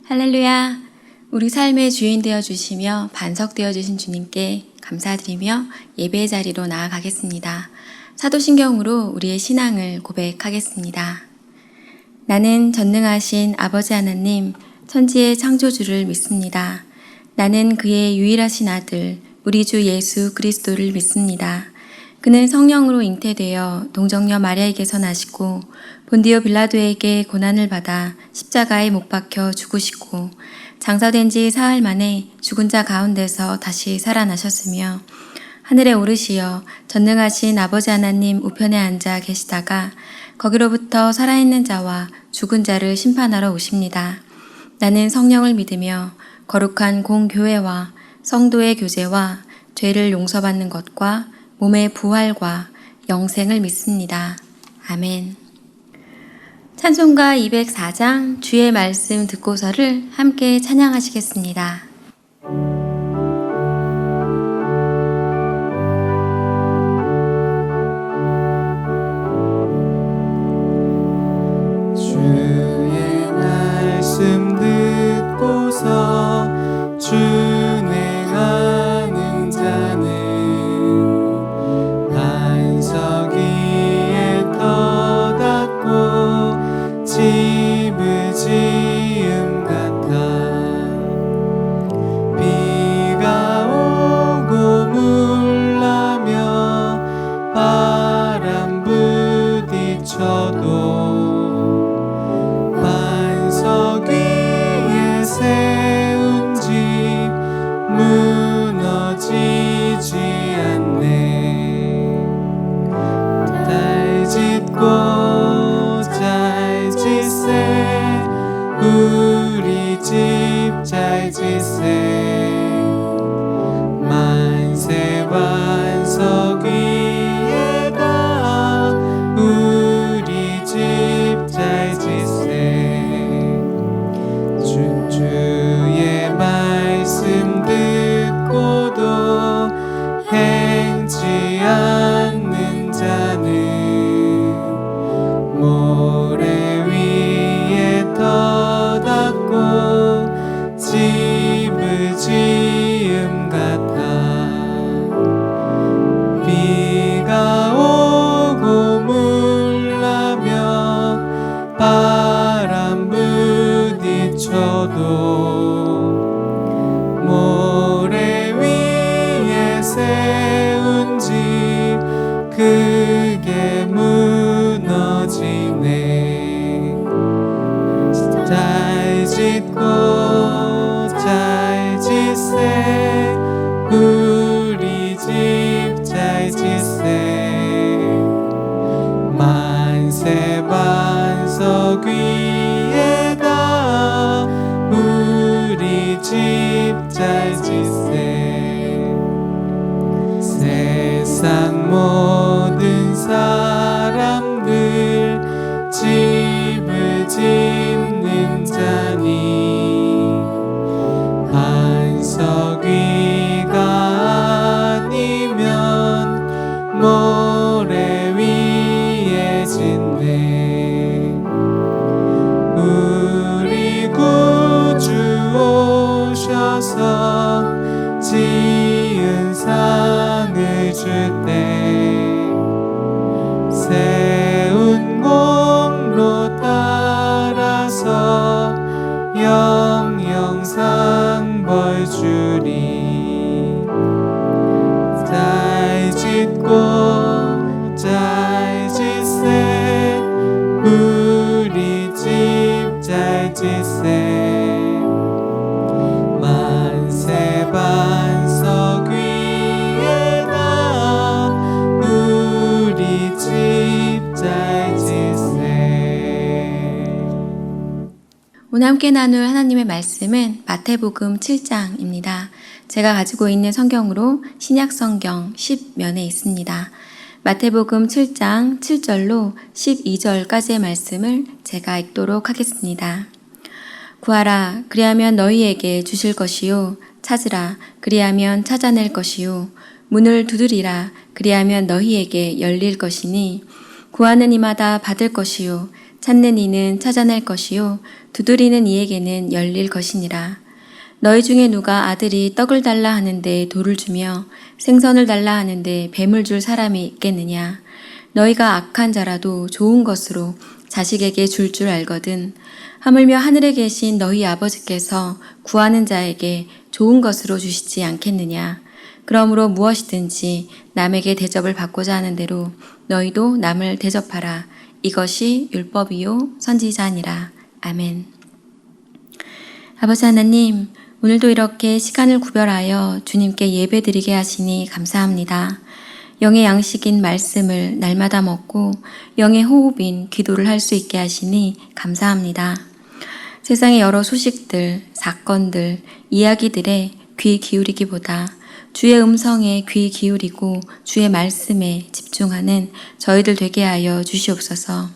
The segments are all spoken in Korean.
할렐루야! 우리 삶의 주인 되어주시며 반석 되어주신 주님께 감사드리며 예배의 자리로 나아가겠습니다. 사도신경으로 우리의 신앙을 고백하겠습니다. 나는 전능하신 아버지 하나님, 천지의 창조주를 믿습니다. 나는 그의 유일하신 아들, 우리 주 예수 그리스도를 믿습니다. 그는 성령으로 잉태되어 동정녀 마리아에게서 나시고 본디오 빌라도에게 고난을 받아 십자가에 못 박혀 죽으시고 장사된 지 사흘 만에 죽은 자 가운데서 다시 살아나셨으며 하늘에 오르시어 전능하신 아버지 하나님 우편에 앉아 계시다가 거기로부터 살아있는 자와 죽은 자를 심판하러 오십니다. 나는 성령을 믿으며 거룩한 공교회와 성도의 교제와 죄를 용서받는 것과 몸의 부활과 영생을 믿습니다. 아멘. 찬송가 204장 주의 말씀 듣고서를 함께 찬양하시겠습니다. 주의 말씀 듣고서 준행하는 자는 반석 위에 터닫고 집을 지음 같아 비가 오고 물나며 바람 부딪혀도 반석 위에 세운 집 무너지지 않네. 잘 짓고 잘 짓세 우리 집 잘 짓세 만세 반석 위에다 우리 집 잘 짓세 주의 말씀 듣고도 행치 않는 자는 모래 위에 터닫고 집을 지음 같아 비가 오고 물나며 바람 부딪혀도 모래 위에 세운 집 크게 무너지네. 잘 짓고 잘 짓세 우리 집 잘 짓세 만세 반석 위에다 우리 집 잘 짓세 세상 모든 사람들 집을 짓는 자니 반석 위가 아니면 모래 위에 짓네. 우리 구주 오셔서 지은 상을 줄 때 세운 공로 따라서 영영상 벌 주리. 잘 짓고 잘 짓세 우리 집 잘 짓세 만세 반석 위에다 우리 집 잘 짓세. 오늘 함께 나눌 하나님의 말씀은 마태복음 7장입니다. 제가 가지고 있는 성경으로 신약성경 10면에 있습니다. 마태복음 7장 7절로 12절까지의 말씀을 제가 읽도록 하겠습니다. 구하라 그리하면 너희에게 주실 것이요 찾으라 그리하면 찾아낼 것이요 문을 두드리라 그리하면 너희에게 열릴 것이니 구하는 이마다 받을 것이요 찾는 이는 찾아낼 것이요 두드리는 이에게는 열릴 것이니라. 너희 중에 누가 아들이 떡을 달라 하는데 돌을 주며 생선을 달라 하는데 뱀을 줄 사람이 있겠느냐. 너희가 악한 자라도 좋은 것으로 자식에게 줄 줄 알거든. 하물며 하늘에 계신 너희 아버지께서 구하는 자에게 좋은 것으로 주시지 않겠느냐. 그러므로 무엇이든지 남에게 대접을 받고자 하는 대로 너희도 남을 대접하라. 이것이 율법이요 선지자니라. 아멘. 아버지 하나님, 오늘도 이렇게 시간을 구별하여 주님께 예배드리게 하시니 감사합니다. 영의 양식인 말씀을 날마다 먹고 영의 호흡인 기도를 할 수 있게 하시니 감사합니다. 세상의 여러 소식들, 사건들, 이야기들에 귀 기울이기보다 주의 음성에 귀 기울이고 주의 말씀에 집중하는 저희들 되게 하여 주시옵소서.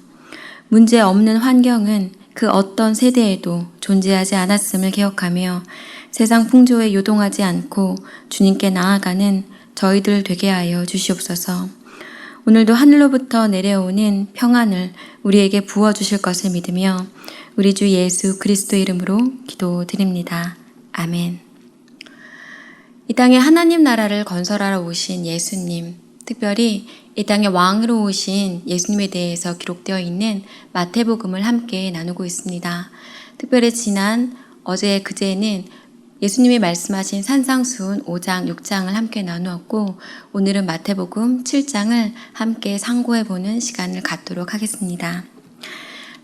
문제 없는 환경은 그 어떤 세대에도 존재하지 않았음을 기억하며 세상 풍조에 요동하지 않고 주님께 나아가는 저희들 되게 하여 주시옵소서. 오늘도 하늘로부터 내려오는 평안을 우리에게 부어주실 것을 믿으며 우리 주 예수 그리스도 이름으로 기도드립니다. 아멘. 이 땅에 하나님 나라를 건설하러 오신 예수님, 특별히 이 땅에 왕으로 오신 예수님에 대해서 기록되어 있는 마태복음을 함께 나누고 있습니다. 특별히 지난 어제 그제는 예수님이 말씀하신 산상수훈 5장, 6장을 함께 나누었고 오늘은 마태복음 7장을 함께 상고해보는 시간을 갖도록 하겠습니다.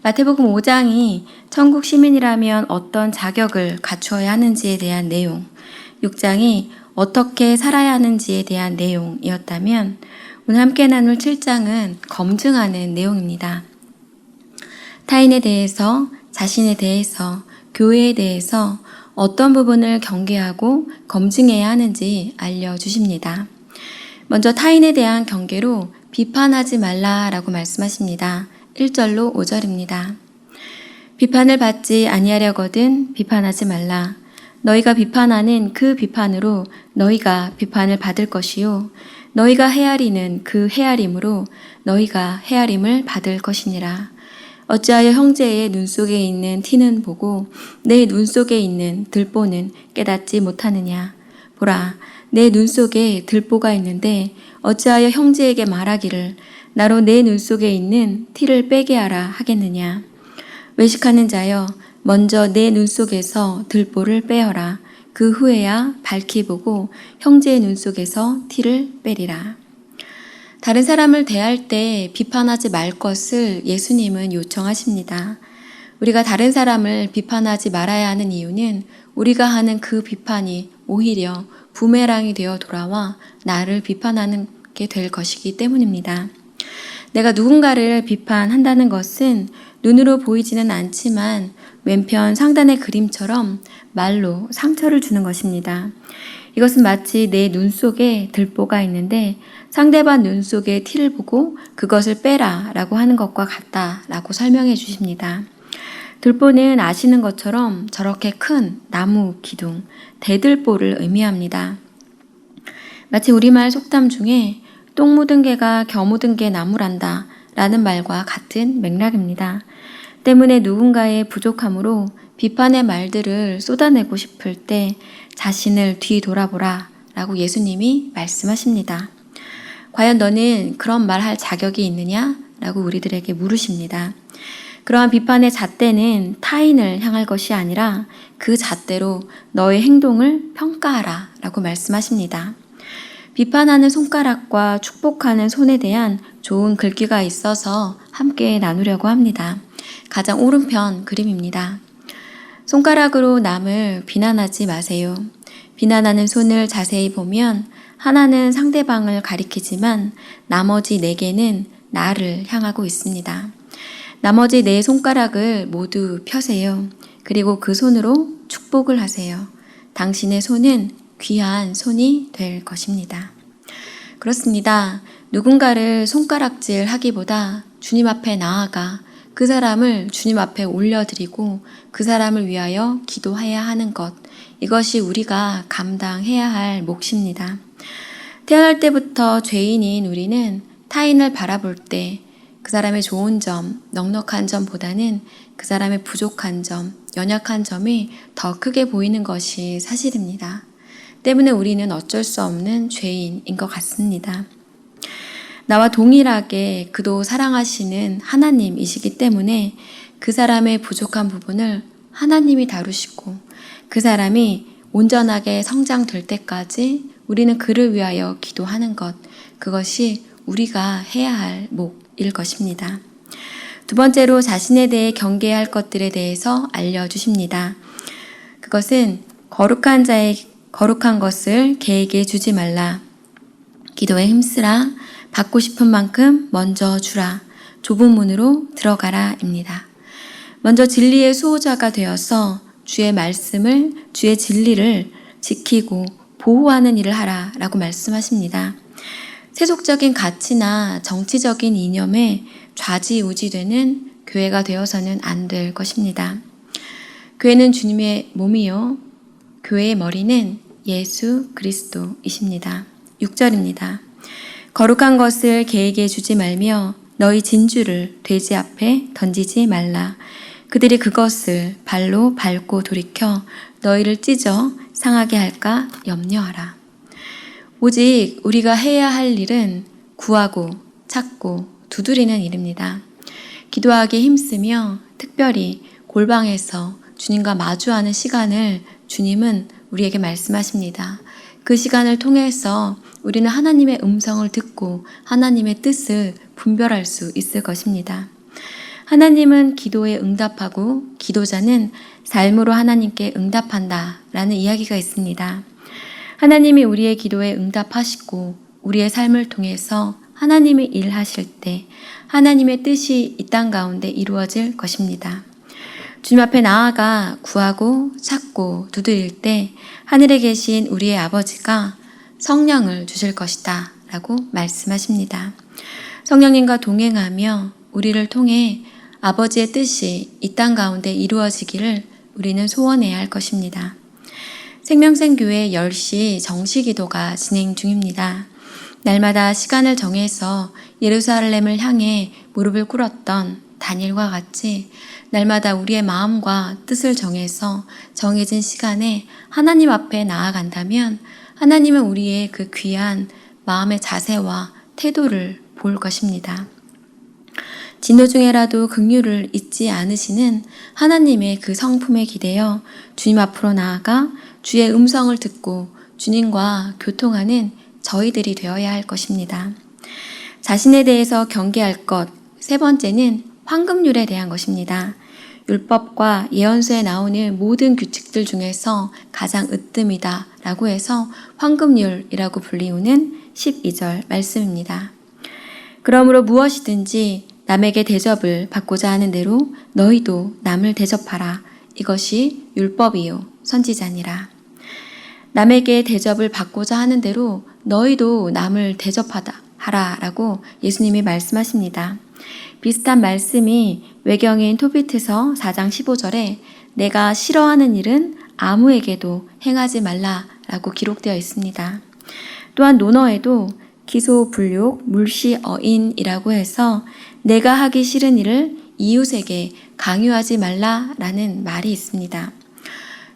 마태복음 5장이 천국 시민이라면 어떤 자격을 갖추어야 하는지에 대한 내용, 6장이 어떻게 살아야 하는지에 대한 내용이었다면 오늘 함께 나눌 7장은 검증하는 내용입니다. 타인에 대해서, 자신에 대해서, 교회에 대해서 어떤 부분을 경계하고 검증해야 하는지 알려주십니다. 먼저 타인에 대한 경계로 비판하지 말라라고 말씀하십니다. 1절로 5절입니다. 비판을 받지 아니하려거든 비판하지 말라. 너희가 비판하는 그 비판으로 너희가 비판을 받을 것이요 너희가 헤아리는 그 헤아림으로 너희가 헤아림을 받을 것이니라. 어찌하여 형제의 눈 속에 있는 티는 보고 내 눈 속에 있는 들보는 깨닫지 못하느냐. 보라, 내 눈 속에 들보가 있는데 어찌하여 형제에게 말하기를 나로 내 눈 속에 있는 티를 빼게 하라 하겠느냐. 외식하는 자여, 먼저 내 눈 속에서 들보를 빼어라. 그 후에야 밝히 보고 형제의 눈 속에서 티를 빼리라. 다른 사람을 대할 때 비판하지 말 것을 예수님은 요청하십니다. 우리가 다른 사람을 비판하지 말아야 하는 이유는 우리가 하는 그 비판이 오히려 부메랑이 되어 돌아와 나를 비판하는 게 될 것이기 때문입니다. 내가 누군가를 비판한다는 것은 눈으로 보이지는 않지만 왼편 상단의 그림처럼 말로 상처를 주는 것입니다. 이것은 마치 내 눈 속에 들보가 있는데 상대방 눈 속에 티를 보고 그것을 빼라 라고 하는 것과 같다라고 설명해 주십니다. 들보는 아시는 것처럼 저렇게 큰 나무 기둥, 대들보를 의미합니다. 마치 우리말 속담 중에 똥 묻은 개가 겨 묻은 개 나무란다 라는 말과 같은 맥락입니다. 때문에 누군가의 부족함으로 비판의 말들을 쏟아내고 싶을 때 자신을 뒤돌아보라 라고 예수님이 말씀하십니다. 과연 너는 그런 말 할 자격이 있느냐? 라고 우리들에게 물으십니다. 그러한 비판의 잣대는 타인을 향할 것이 아니라 그 잣대로 너의 행동을 평가하라 라고 말씀하십니다. 비판하는 손가락과 축복하는 손에 대한 좋은 글귀가 있어서 함께 나누려고 합니다. 가장 오른편 그림입니다. 손가락으로 남을 비난하지 마세요. 비난하는 손을 자세히 보면 하나는 상대방을 가리키지만 나머지 4개는 나를 향하고 있습니다. 나머지 4 손가락을 모두 펴세요. 그리고 그 손으로 축복을 하세요. 당신의 손은 귀한 손이 될 것입니다. 그렇습니다. 누군가를 손가락질 하기보다 주님 앞에 나아가 그 사람을 주님 앞에 올려드리고 그 사람을 위하여 기도해야 하는 것, 이것이 우리가 감당해야 할 몫입니다. 태어날 때부터 죄인인 우리는 타인을 바라볼 때 그 사람의 좋은 점, 넉넉한 점보다는 그 사람의 부족한 점, 연약한 점이 더 크게 보이는 것이 사실입니다. 때문에 우리는 어쩔 수 없는 죄인인 것 같습니다. 나와 동일하게 그도 사랑하시는 하나님이시기 때문에 그 사람의 부족한 부분을 하나님이 다루시고 그 사람이 온전하게 성장될 때까지 우리는 그를 위하여 기도하는 것, 그것이 우리가 해야 할 목일 것입니다. 두 번째로 자신에 대해 경계해야 할 것들에 대해서 알려주십니다. 그것은 거룩한 것을 개에게 주지 말라. 기도에 힘쓰라. 받고 싶은 만큼 먼저 주라. 좁은 문으로 들어가라입니다. 먼저 진리의 수호자가 되어서 주의 말씀을, 주의 진리를 지키고 보호하는 일을 하라라고 말씀하십니다. 세속적인 가치나 정치적인 이념에 좌지우지되는 교회가 되어서는 안 될 것입니다. 교회는 주님의 몸이요. 교회의 머리는 예수 그리스도이십니다. 6절입니다. 거룩한 것을 개에게 주지 말며 너희 진주를 돼지 앞에 던지지 말라. 그들이 그것을 발로 밟고 돌이켜 너희를 찢어 상하게 할까 염려하라. 오직 우리가 해야 할 일은 구하고 찾고 두드리는 일입니다. 기도하기에 힘쓰며 특별히 골방에서 주님과 마주하는 시간을 주님은 우리에게 말씀하십니다. 그 시간을 통해서 우리는 하나님의 음성을 듣고 하나님의 뜻을 분별할 수 있을 것입니다. 하나님은 기도에 응답하고 기도자는 삶으로 하나님께 응답한다 라는 이야기가 있습니다. 하나님이 우리의 기도에 응답하시고 우리의 삶을 통해서 하나님이 일하실 때 하나님의 뜻이 이 땅 가운데 이루어질 것입니다. 주님 앞에 나아가 구하고 찾고 두드릴 때 하늘에 계신 우리의 아버지가 성령을 주실 것이다 라고 말씀하십니다. 성령님과 동행하며 우리를 통해 아버지의 뜻이 이 땅 가운데 이루어지기를 우리는 소원해야 할 것입니다. 생명생교회 10시 정시기도가 진행 중입니다. 날마다 시간을 정해서 예루살렘을 향해 무릎을 꿇었던 다니엘과 같이 날마다 우리의 마음과 뜻을 정해서 정해진 시간에 하나님 앞에 나아간다면 하나님은 우리의 그 귀한 마음의 자세와 태도를 볼 것입니다. 진도 중에라도 긍휼을 잊지 않으시는 하나님의 그 성품에 기대어 주님 앞으로 나아가 주의 음성을 듣고 주님과 교통하는 저희들이 되어야 할 것입니다. 자신에 대해서 경계할 것, 세 번째는 황금률에 대한 것입니다. 율법과 예언서에 나오는 모든 규칙들 중에서 가장 으뜸이다 라고 해서 황금률이라고 불리우는 12절 말씀입니다. 그러므로 무엇이든지 남에게 대접을 받고자 하는 대로 너희도 남을 대접하라. 이것이 율법이요 선지자니라. 남에게 대접을 받고자 하는 대로 너희도 남을 대접하라 라고 예수님이 말씀하십니다. 비슷한 말씀이 외경인 토비트서 4장 15절에 내가 싫어하는 일은 아무에게도 행하지 말라라고 기록되어 있습니다. 또한 논어에도 기소불욕 물시어인이라고 해서 내가 하기 싫은 일을 이웃에게 강요하지 말라라는 말이 있습니다.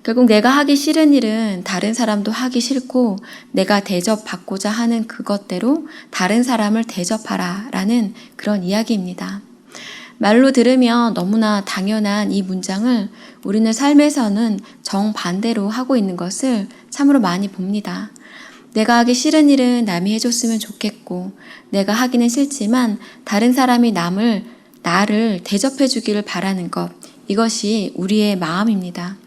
결국 내가 하기 싫은 일은 다른 사람도 하기 싫고 내가 대접받고자 하는 그것대로 다른 사람을 대접하라라는 그런 이야기입니다. 말로 들으면 너무나 당연한 이 문장을 우리는 삶에서는 정반대로 하고 있는 것을 참으로 많이 봅니다. 내가 하기 싫은 일은 남이 해줬으면 좋겠고 내가 하기는 싫지만 다른 사람이 나를 대접해 주기를 바라는 것, 이것이 우리의 마음입니다.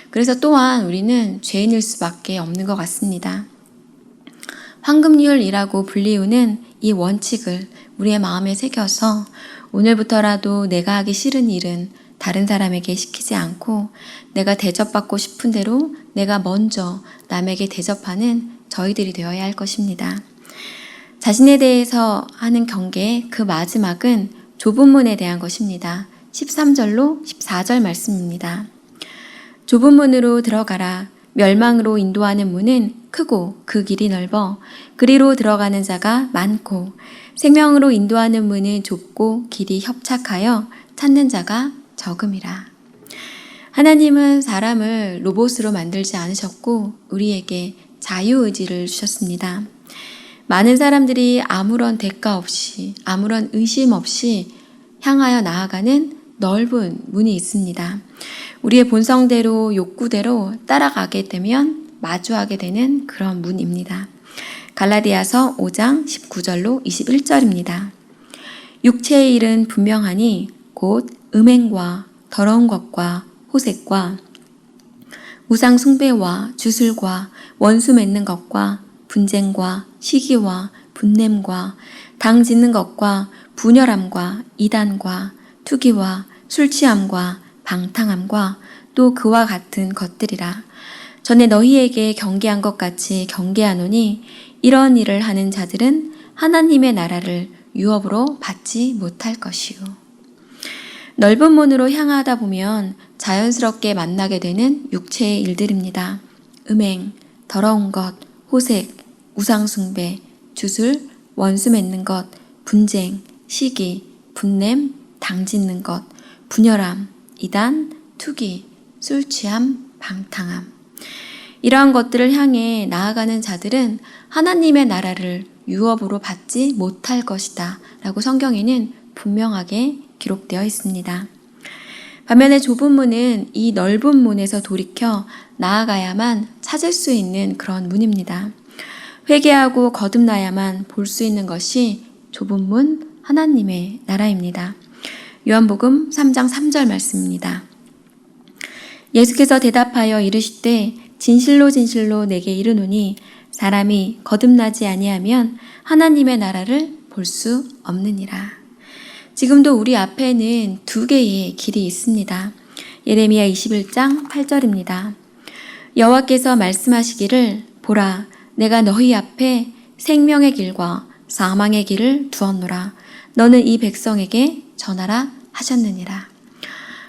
그래서 또한 우리는 죄인일 수밖에 없는 것 같습니다. 황금률이라고 불리우는 이 원칙을 우리의 마음에 새겨서 오늘부터라도 내가 하기 싫은 일은 다른 사람에게 시키지 않고 내가 대접받고 싶은 대로 내가 먼저 남에게 대접하는 저희들이 되어야 할 것입니다. 자신에 대해서 하는 경계의 그 마지막은 좁은 문에 대한 것입니다. 13절로 14절 말씀입니다. 좁은 문으로 들어가라. 멸망으로 인도하는 문은 크고 그 길이 넓어 그리로 들어가는 자가 많고 생명으로 인도하는 문은 좁고 길이 협착하여 찾는 자가 적음이라. 하나님은 사람을 로봇으로 만들지 않으셨고 우리에게 자유의지를 주셨습니다. 많은 사람들이 아무런 대가 없이, 아무런 의심 없이 향하여 나아가는 넓은 문이 있습니다. 우리의 본성대로, 욕구대로 따라가게 되면 마주하게 되는 그런 문입니다. 갈라디아서 5장 19절로 21절입니다. 육체의 일은 분명하니 곧 음행과 더러운 것과 호색과 우상 숭배와 주술과 원수 맺는 것과 분쟁과 시기와 분냄과 당 짓는 것과 분열함과 이단과 투기와 술취함과 방탕함과 또 그와 같은 것들이라. 전에 너희에게 경계한 것 같이 경계하노니 이런 일을 하는 자들은 하나님의 나라를 유업으로 받지 못할 것이요. 넓은 문으로 향하다 보면 자연스럽게 만나게 되는 육체의 일들입니다. 음행, 더러운 것, 호색, 우상숭배, 주술, 원수 맺는 것, 분쟁, 시기, 분냄, 당짓는 것, 분열함, 이단, 투기, 술취함, 방탕함. 이러한 것들을 향해 나아가는 자들은 하나님의 나라를 유업으로 받지 못할 것이다 라고 성경에는 분명하게 기록되어 있습니다. 반면에 좁은 문은 이 넓은 문에서 돌이켜 나아가야만 찾을 수 있는 그런 문입니다. 회개하고 거듭나야만 볼 수 있는 것이 좁은 문 하나님의 나라입니다. 요한복음 3장 3절 말씀입니다. 예수께서 대답하여 이르시되 진실로 진실로 내게 이르노니 사람이 거듭나지 아니하면 하나님의 나라를 볼 수 없느니라. 지금도 우리 앞에는 두 개의 길이 있습니다. 예레미야 21장 8절입니다. 여호와께서 말씀하시기를 보라 내가 너희 앞에 생명의 길과 사망의 길을 두었노라. 너는 이 백성에게 전하라 하셨느니라.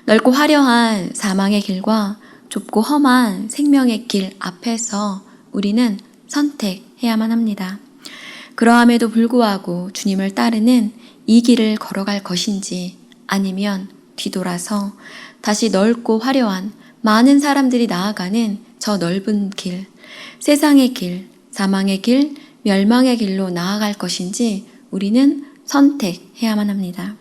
넓고 화려한 사망의 길과 좁고 험한 생명의 길 앞에서 우리는 선택해야만 합니다. 그러함에도 불구하고 주님을 따르는 이 길을 걸어갈 것인지 아니면 뒤돌아서 다시 넓고 화려한 많은 사람들이 나아가는 저 넓은 길, 세상의 길, 사망의 길, 멸망의 길로 나아갈 것인지 우리는 선택해야만 합니다.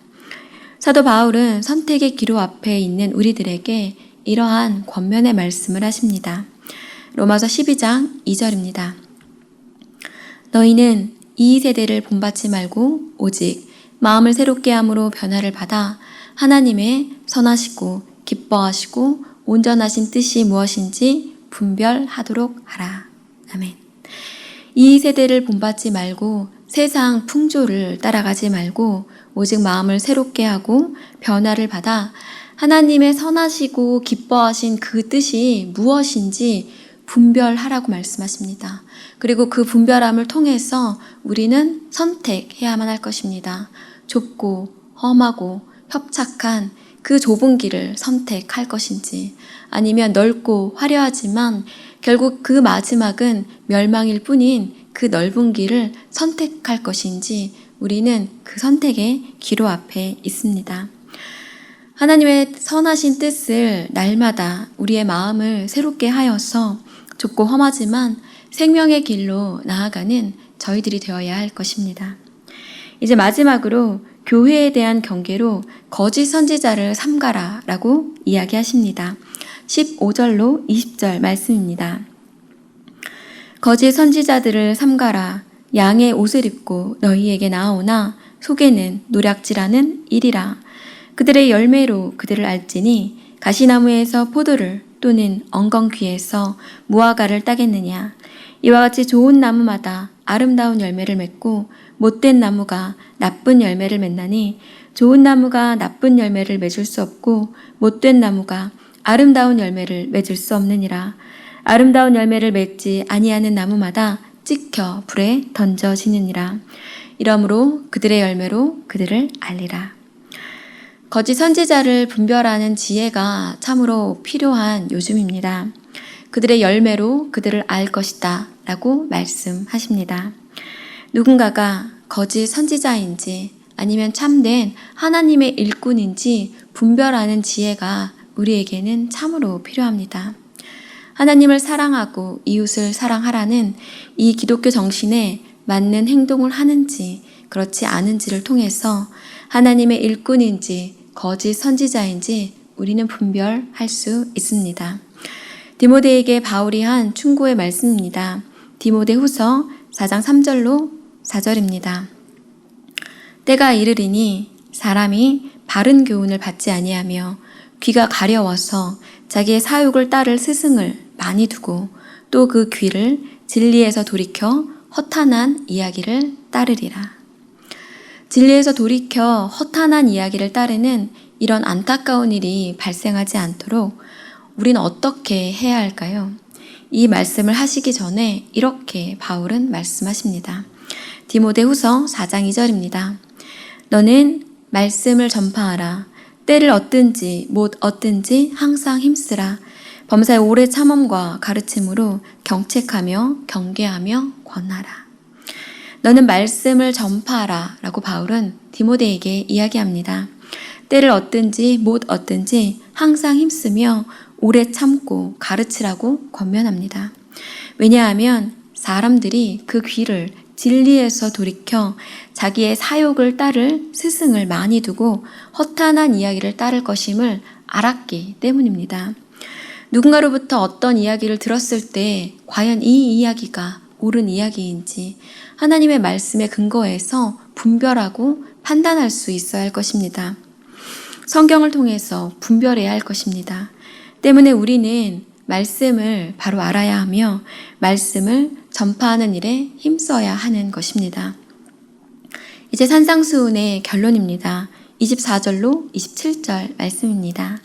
사도 바울은 선택의 기로 앞에 있는 우리들에게 이러한 권면의 말씀을 하십니다. 로마서 12장 2절입니다. 너희는 이 세대를 본받지 말고 오직 마음을 새롭게 함으로 변화를 받아 하나님의 선하시고 기뻐하시고 온전하신 뜻이 무엇인지 분별하도록 하라. 아멘. 이 세대를 본받지 말고 세상 풍조를 따라가지 말고 오직 마음을 새롭게 하고 변화를 받아 하나님의 선하시고 기뻐하신 그 뜻이 무엇인지 분별하라고 말씀하십니다. 그리고 그 분별함을 통해서 우리는 선택해야만 할 것입니다. 좁고 험하고 협착한 그 좁은 길을 선택할 것인지 아니면 넓고 화려하지만 결국 그 마지막은 멸망일 뿐인 그 넓은 길을 선택할 것인지 우리는 그 선택의 기로 앞에 있습니다. 하나님의 선하신 뜻을 날마다 우리의 마음을 새롭게 하여서 좁고 험하지만 생명의 길로 나아가는 저희들이 되어야 할 것입니다. 이제 마지막으로 교회에 대한 경계로 거짓 선지자를 삼가라 라고 이야기하십니다. 15절로 20절 말씀입니다. 거짓 선지자들을 삼가라. 양의 옷을 입고 너희에게 나오나 속에는 노략질하는 일이라. 그들의 열매로 그들을 알지니 가시나무에서 포도를 또는 엉겅퀴에서 무화과를 따겠느냐. 이와 같이 좋은 나무마다 아름다운 열매를 맺고 못된 나무가 나쁜 열매를 맺나니 좋은 나무가 나쁜 열매를 맺을 수 없고 못된 나무가 아름다운 열매를 맺을 수 없느니라. 아름다운 열매를 맺지 아니하는 나무마다 찍혀 불에 던져지느니라. 이러므로 그들의 열매로 그들을 알리라. 거짓 선지자를 분별하는 지혜가 참으로 필요한 요즘입니다. 그들의 열매로 그들을 알 것이다 라고 말씀하십니다. 누군가가 거짓 선지자인지 아니면 참된 하나님의 일꾼인지 분별하는 지혜가 우리에게는 참으로 필요합니다. 하나님을 사랑하고 이웃을 사랑하라는 이 기독교 정신에 맞는 행동을 하는지 그렇지 않은지를 통해서 하나님의 일꾼인지 거짓 선지자인지 우리는 분별할 수 있습니다. 디모데에게 바울이 한 충고의 말씀입니다. 디모데후서 4장 3절로 4절입니다. 때가 이르리니 사람이 바른 교훈을 받지 아니하며 귀가 가려워서 자기의 사욕을 따를 스승을 많이 두고 또 그 귀를 진리에서 돌이켜 허탄한 이야기를 따르리라. 진리에서 돌이켜 허탄한 이야기를 따르는 이런 안타까운 일이 발생하지 않도록 우리는 어떻게 해야 할까요? 이 말씀을 하시기 전에 이렇게 바울은 말씀하십니다. 디모데후서 4장 2절입니다. 너는 말씀을 전파하라. 때를 얻든지 못 얻든지 항상 힘쓰라. 범사의 오래 참음과 가르침으로 경책하며 경계하며 권하라. 너는 말씀을 전파하라 라고 바울은 디모데에게 이야기합니다. 때를 얻든지 못 얻든지 항상 힘쓰며 오래 참고 가르치라고 권면합니다. 왜냐하면 사람들이 그 귀를 진리에서 돌이켜 자기의 사욕을 따를 스승을 많이 두고 허탄한 이야기를 따를 것임을 알았기 때문입니다. 누군가로부터 어떤 이야기를 들었을 때 과연 이 이야기가 옳은 이야기인지 하나님의 말씀에 근거해서 분별하고 판단할 수 있어야 할 것입니다. 성경을 통해서 분별해야 할 것입니다. 때문에 우리는 말씀을 바로 알아야 하며 말씀을 전파하는 일에 힘써야 하는 것입니다. 이제 산상수훈의 결론입니다. 24절로 27절 말씀입니다.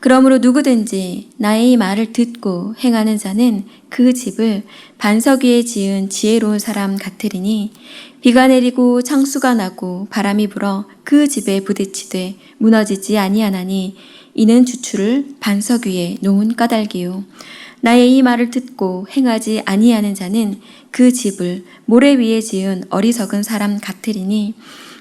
그러므로 누구든지 나의 말을 듣고 행하는 자는 그 집을 반석 위에 지은 지혜로운 사람 같으리니 비가 내리고 창수가 나고 바람이 불어 그 집에 부딪히되 무너지지 아니하나니 이는 주추를 반석 위에 놓은 까닭이요. 나의 이 말을 듣고 행하지 아니하는 자는 그 집을 모래 위에 지은 어리석은 사람 같으리니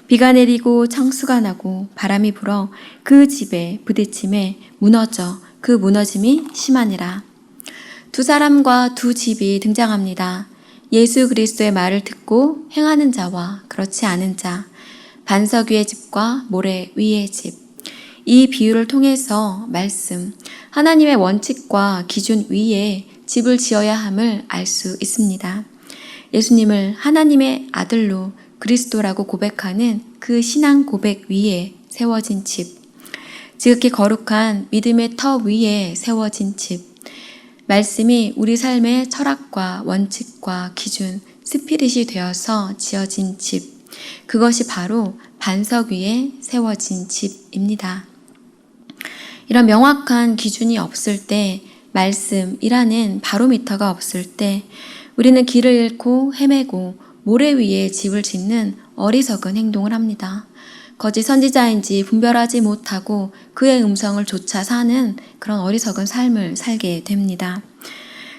비가 내리고 창수가 나고 바람이 불어 그 집에 부딪힘에 무너져 그 무너짐이 심하니라. 두 사람과 두 집이 등장합니다. 예수 그리스도의 말을 듣고 행하는 자와 그렇지 않은 자, 반석 위의 집과 모래 위의 집. 이 비유를 통해서 말씀, 하나님의 원칙과 기준 위에 집을 지어야 함을 알 수 있습니다. 예수님을 하나님의 아들로 그리스도라고 고백하는 그 신앙 고백 위에 세워진 집, 지극히 거룩한 믿음의 터 위에 세워진 집, 말씀이 우리 삶의 철학과 원칙과 기준, 스피릿이 되어서 지어진 집, 그것이 바로 반석 위에 세워진 집입니다. 이런 명확한 기준이 없을 때, 말씀이라는 바로미터가 없을 때 우리는 길을 잃고 헤매고 모래 위에 집을 짓는 어리석은 행동을 합니다. 거짓 선지자인지 분별하지 못하고 그의 음성을 조차 사는 그런 어리석은 삶을 살게 됩니다.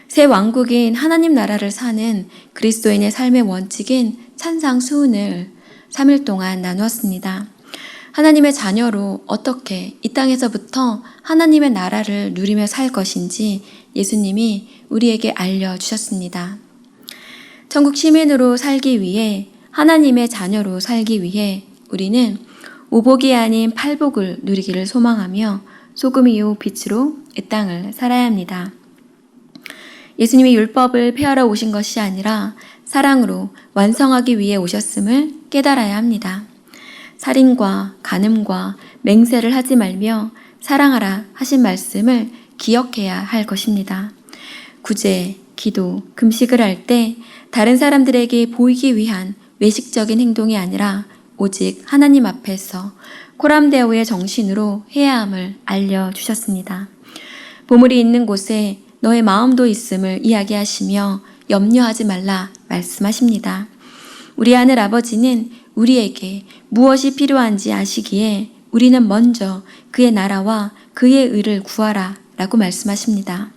새 왕국인 하나님 나라를 사는 그리스도인의 삶의 원칙인 산상수훈을 3일 동안 나누었습니다. 하나님의 자녀로 어떻게 이 땅에서부터 하나님의 나라를 누리며 살 것인지 예수님이 우리에게 알려주셨습니다. 천국 시민으로 살기 위해, 하나님의 자녀로 살기 위해 우리는 오복이 아닌 팔복을 누리기를 소망하며 소금이요 빛으로 이 땅을 살아야 합니다. 예수님이 율법을 폐하러 오신 것이 아니라 사랑으로 완성하기 위해 오셨음을 깨달아야 합니다. 살인과 간음과 맹세를 하지 말며 사랑하라 하신 말씀을 기억해야 할 것입니다. 구제, 기도, 금식을 할 때 다른 사람들에게 보이기 위한 외식적인 행동이 아니라 오직 하나님 앞에서 코람데오의 정신으로 해야 함을 알려주셨습니다. 보물이 있는 곳에 너의 마음도 있음을 이야기하시며 염려하지 말라 말씀하십니다. 우리 하늘 아버지는 우리에게 무엇이 필요한지 아시기에 우리는 먼저 그의 나라와 그의 의를 구하라 라고 말씀하십니다.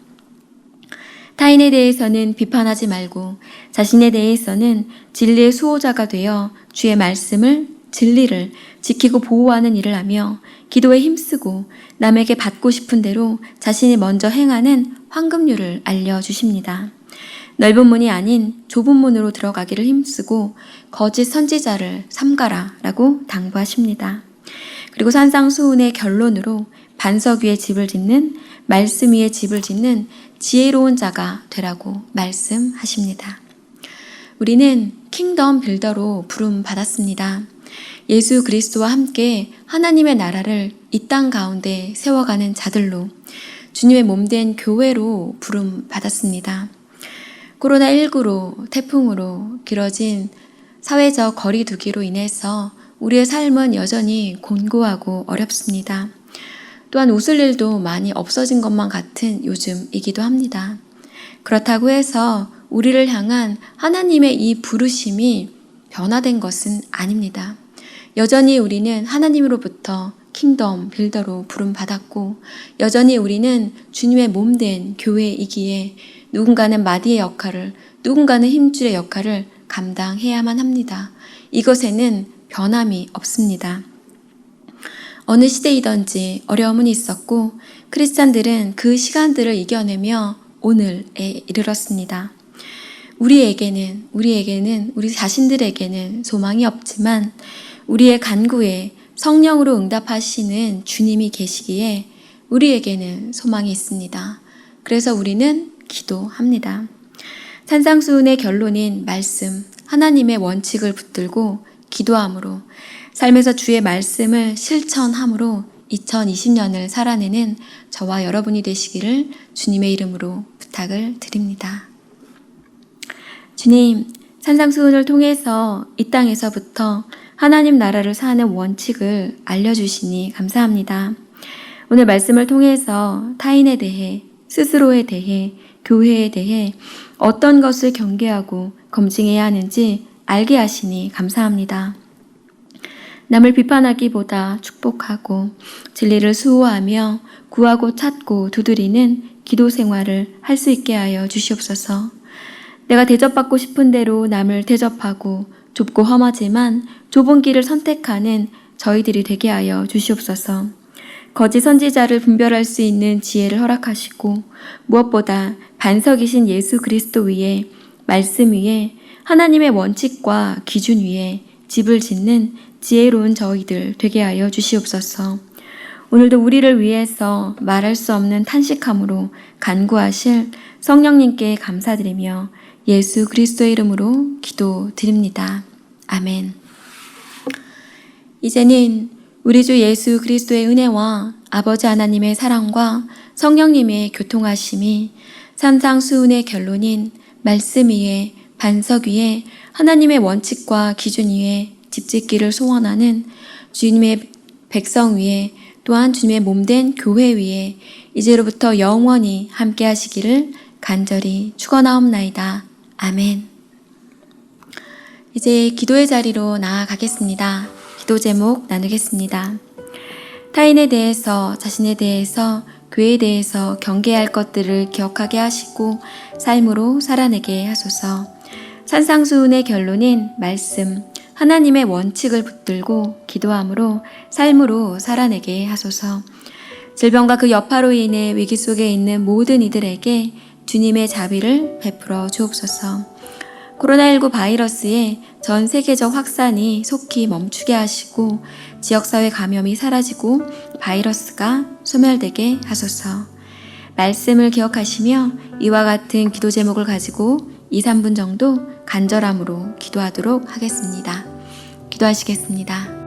타인에 대해서는 비판하지 말고 자신에 대해서는 진리의 수호자가 되어 주의 말씀을, 진리를 지키고 보호하는 일을 하며 기도에 힘쓰고 남에게 받고 싶은 대로 자신이 먼저 행하는 황금률을 알려주십니다. 넓은 문이 아닌 좁은 문으로 들어가기를 힘쓰고 거짓 선지자를 삼가라 라고 당부하십니다. 그리고 산상수훈의 결론으로 반석 위에 집을 짓는, 말씀 위에 집을 짓는 지혜로운 자가 되라고 말씀하십니다. 우리는 킹덤 빌더로 부름 받았습니다. 예수 그리스도와 함께 하나님의 나라를 이 땅 가운데 세워가는 자들로, 주님의 몸된 교회로 부름 받았습니다. 코로나19로, 태풍으로 길어진 사회적 거리두기로 인해서 우리의 삶은 여전히 곤고하고 어렵습니다. 또한 웃을 일도 많이 없어진 것만 같은 요즘이기도 합니다. 그렇다고 해서 우리를 향한 하나님의 이 부르심이 변화된 것은 아닙니다. 여전히 우리는 하나님으로부터 킹덤 빌더로 부름받았고, 여전히 우리는 주님의 몸된 교회이기에 누군가는 마디의 역할을, 누군가는 힘줄의 역할을 감당해야만 합니다. 이것에는 변함이 없습니다. 어느 시대이든지 어려움은 있었고 크리스찬들은 그 시간들을 이겨내며 오늘에 이르렀습니다. 우리에게는 우리 자신들에게는 소망이 없지만 우리의 간구에 성령으로 응답하시는 주님이 계시기에 우리에게는 소망이 있습니다. 그래서 우리는 기도합니다. 산상수훈의 결론인 말씀, 하나님의 원칙을 붙들고 기도함으로, 삶에서 주의 말씀을 실천함으로 2020년을 살아내는 저와 여러분이 되시기를 주님의 이름으로 부탁을 드립니다. 주님, 산상수훈을 통해서 이 땅에서부터 하나님 나라를 사는 원칙을 알려주시니 감사합니다. 오늘 말씀을 통해서 타인에 대해, 스스로에 대해, 교회에 대해 어떤 것을 경계하고 검증해야 하는지 알게 하시니 감사합니다. 남을 비판하기보다 축복하고 진리를 수호하며 구하고 찾고 두드리는 기도 생활을 할 수 있게 하여 주시옵소서. 내가 대접받고 싶은 대로 남을 대접하고 좁고 험하지만 좁은 길을 선택하는 저희들이 되게 하여 주시옵소서. 거짓 선지자를 분별할 수 있는 지혜를 허락하시고 무엇보다 반석이신 예수 그리스도 위에, 말씀 위에, 하나님의 원칙과 기준 위에 집을 짓는 지혜로운 저희들 되게 하여 주시옵소서. 오늘도 우리를 위해서 말할 수 없는 탄식함으로 간구하실 성령님께 감사드리며 예수 그리스도의 이름으로 기도드립니다. 아멘. 이제는 우리 주 예수 그리스도의 은혜와 아버지 하나님의 사랑과 성령님의 교통하심이 산상수훈의 결론인 말씀 위에, 반석 위에, 하나님의 원칙과 기준 위에 집짓기를 소원하는 주님의 백성 위에, 또한 주님의 몸된 교회 위에 이제로부터 영원히 함께 하시기를 간절히 축원하옵나이다. 아멘. 이제 기도의 자리로 나아가겠습니다. 기도 제목 나누겠습니다. 타인에 대해서, 자신에 대해서, 교회에 대해서 경계해야 할 것들을 기억하게 하시고 삶으로 살아내게 하소서. 산상수훈의 결론인 말씀, 하나님의 원칙을 붙들고 기도함으로 삶으로 살아내게 하소서. 질병과 그 여파로 인해 위기 속에 있는 모든 이들에게 주님의 자비를 베풀어 주옵소서. 코로나19 바이러스의 전 세계적 확산이 속히 멈추게 하시고 지역사회 감염이 사라지고 바이러스가 소멸되게 하소서. 말씀을 기억하시며 이와 같은 기도 제목을 가지고 2, 3분 정도 간절함으로 기도하도록 하겠습니다. 기도하시겠습니다.